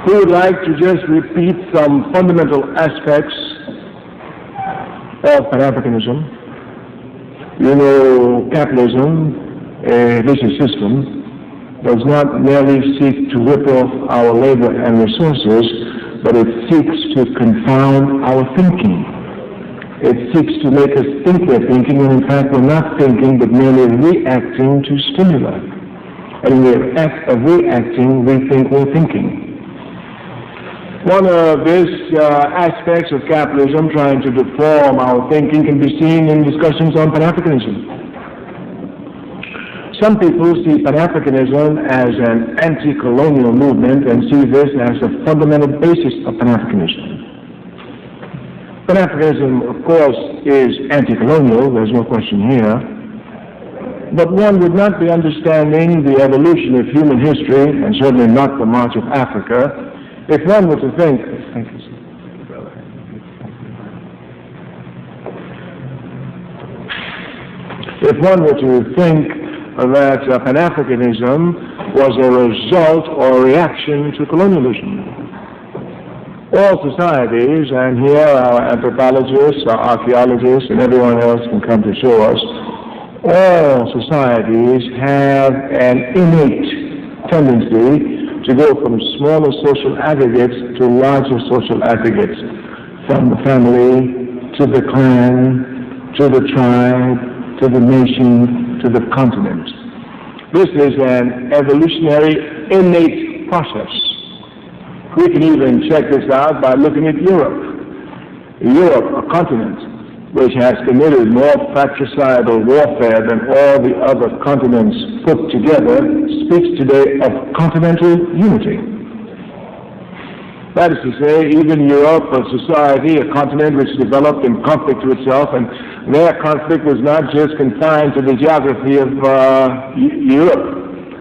who would like to just repeat some fundamental aspects of Pan-Africanism. You know, capitalism, a vicious system, does not merely seek to rip off our labor and resources, but it seeks to confound our thinking. It seeks to make us think we're thinking, and in fact we're not thinking, but merely reacting to stimuli. And in the act of reacting, we think we're thinking. One of these aspects of capitalism trying to deform our thinking can be seen in discussions on Pan-Africanism. Some people see Pan-Africanism as an anti-colonial movement and see this as the fundamental basis of Pan-Africanism. Pan-Africanism, of course, is anti-colonial, there's no question here, but one would not be understanding the evolution of human history, and certainly not the march of Africa, if one were to think, that Pan-Africanism was a result or a reaction to colonialism. All societies, and here our anthropologists, our archaeologists, and everyone else can come to show us, all societies have an innate tendency to go from smaller social aggregates to larger social aggregates, from the family to the clan, to the tribe, to the nation, to the continent. This is an evolutionary innate process. We can even check this out by looking at Europe. Europe, a continent which has committed more fratricidal warfare than all the other continents put together, speaks today of continental unity. That is to say, even Europe, a society, a continent which developed in conflict to itself, and their conflict was not just confined to the geography of Europe.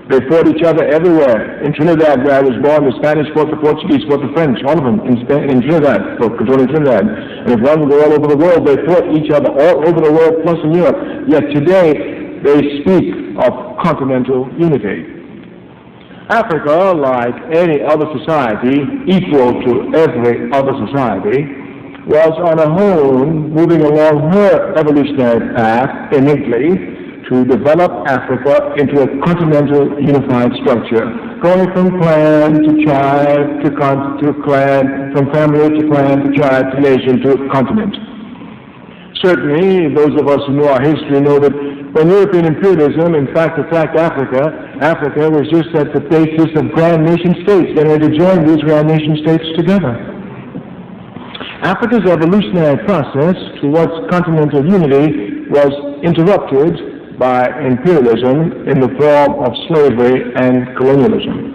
They fought each other everywhere. In Trinidad, where I was born, the Spanish fought the Portuguese, fought the French, all of them in Trinidad, for controlling Trinidad. And if one would go all over the world, they fought each other all over the world, plus in Europe. Yet today, they speak of continental unity. Africa, like any other society, equal to every other society, was on her own moving along her evolutionary path innately to develop Africa into a continental unified structure, going from clan to tribe to clan, from family to clan to tribe to nation to continent. Certainly, those of us who know our history know that when European imperialism in fact attacked Africa, Africa was just at the basis of grand nation states, then had to join these grand nation states together. Africa's evolutionary process towards continental unity was interrupted by imperialism in the form of slavery and colonialism.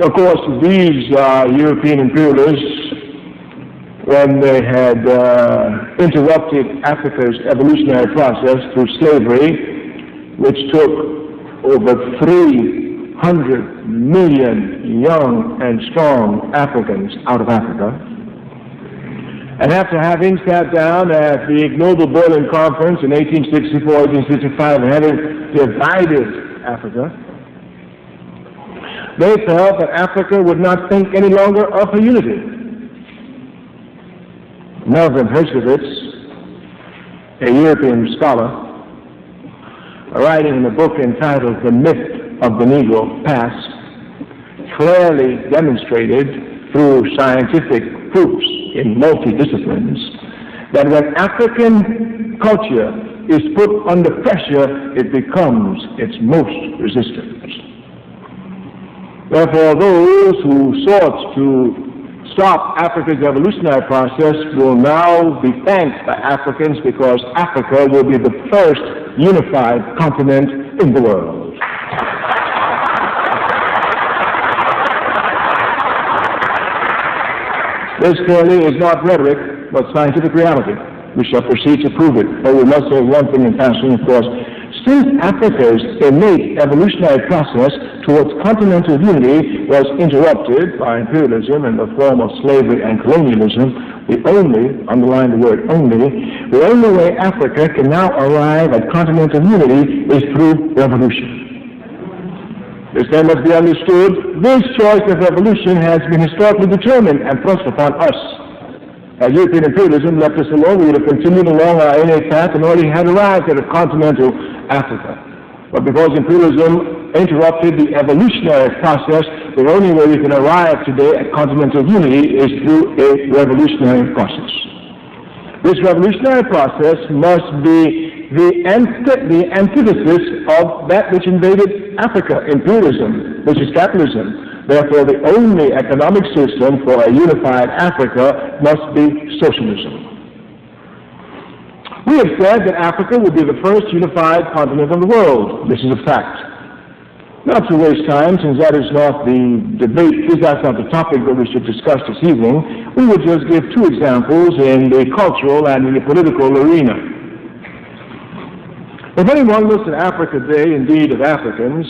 Of course, these European imperialists, when they had interrupted Africa's evolutionary process through slavery, which took over 300 million young and strong Africans out of Africa, and after having sat down at the Ignoble Berlin Conference in 1864, 1865, and having divided Africa, they felt that Africa would not think any longer of her unity. Melvin Herskovits, a European scholar, writing in a book entitled The Myth of the Negro Past, clearly demonstrated through scientific proofs in multi-disciplines that when African culture is put under pressure, it becomes its most resistant. Therefore, those who sought to stop Africa's evolutionary process will now be thanked by Africans, because Africa will be the first unified continent in the world. This clearly is not rhetoric, but scientific reality. We shall proceed to prove it. But we must say one thing in passing, of course. Since Africa's innate evolutionary process towards continental unity was interrupted by imperialism in the form of slavery and colonialism, the only, underline the word only way Africa can now arrive at continental unity is through revolution. This then must be understood. This choice of evolution has been historically determined and thrust upon us. As European imperialism left us alone, we would have continued along our innate path and already had arrived at a continental Africa. But because imperialism interrupted the evolutionary process, the only way we can arrive today at continental unity is through a revolutionary process. This revolutionary process must be the antithesis of that which invaded Africa, imperialism, which is capitalism. Therefore, the only economic system for a unified Africa must be socialism. We have said that Africa will be the first unified continent of the world. This is a fact. Not to waste time, since that is not the debate, that's not the topic that we should discuss this evening, we will just give two examples in the cultural and in the political arena. If anyone looks at Africa today, indeed of Africans,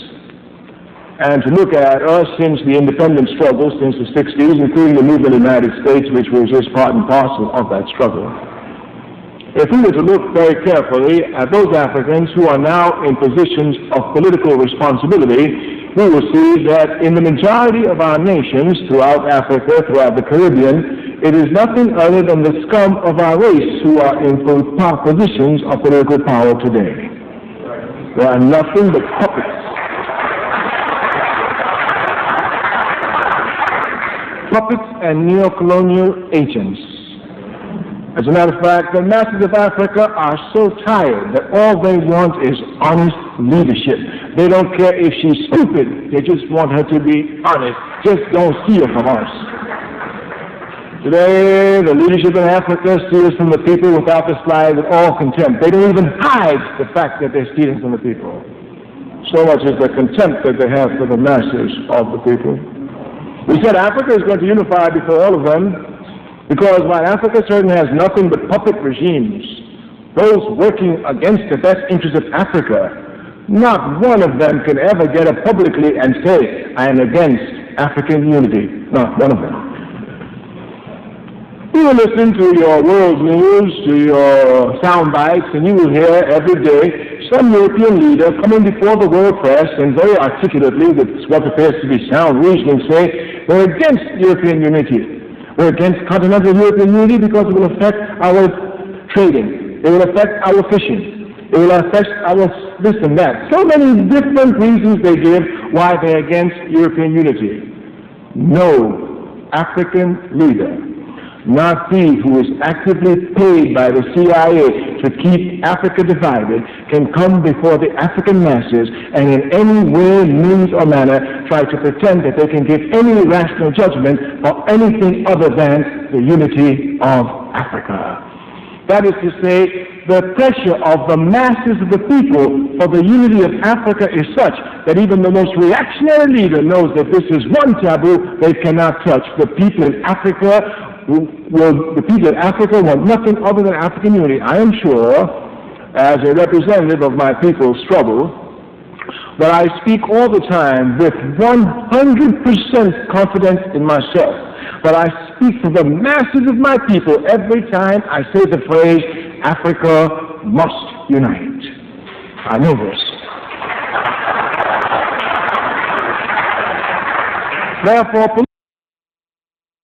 and to look at us since the independence struggle, since the 60s, including the movement in the United States, which was just part and parcel of that struggle, if we were to look very carefully at those Africans who are now in positions of political responsibility, we will see that in the majority of our nations throughout Africa, throughout the Caribbean, it is nothing other than the scum of our race who are in positions of political power today. They are nothing but puppets. Puppets and neo-colonial agents. As a matter of fact, the masses of Africa are so tired that all they want is honest leadership. They don't care if she's stupid. They just want her to be honest. Just don't steal from us. Today, the leadership in Africa steals from the people without the slightest at all contempt. They don't even hide the fact that they're stealing from the people. So much is the contempt that they have for the masses of the people. We said Africa is going to unify before all of them, because while Africa certainly has nothing but puppet regimes, those working against the best interests of Africa, not one of them can ever get up publicly and say, I am against African unity. Not one of them. You will listen to your world news, to your sound bites, and you will hear every day some European leader coming before the world press and very articulately, with what appears to be sound reasoning, say, we're against European unity. We're against continental European unity because it will affect our trading. It will affect our fishing. It will affect our this and that. So many different reasons they give why they're against European unity. No African leader, not he who is actively paid by the CIA to keep Africa divided, can come before the African masses and in any way, means or manner try to pretend that they can give any rational judgment for anything other than the unity of Africa. That is to say, the pressure of the masses of the people for the unity of Africa is such that even the most reactionary leader knows that this is one taboo they cannot touch. The people in Africa want nothing other than African unity. I am sure, as a representative of my people's struggle, that I speak all the time with 100% confidence in myself, that I speak for the masses of my people every time I say the phrase, Africa must unite. I know this. Therefore,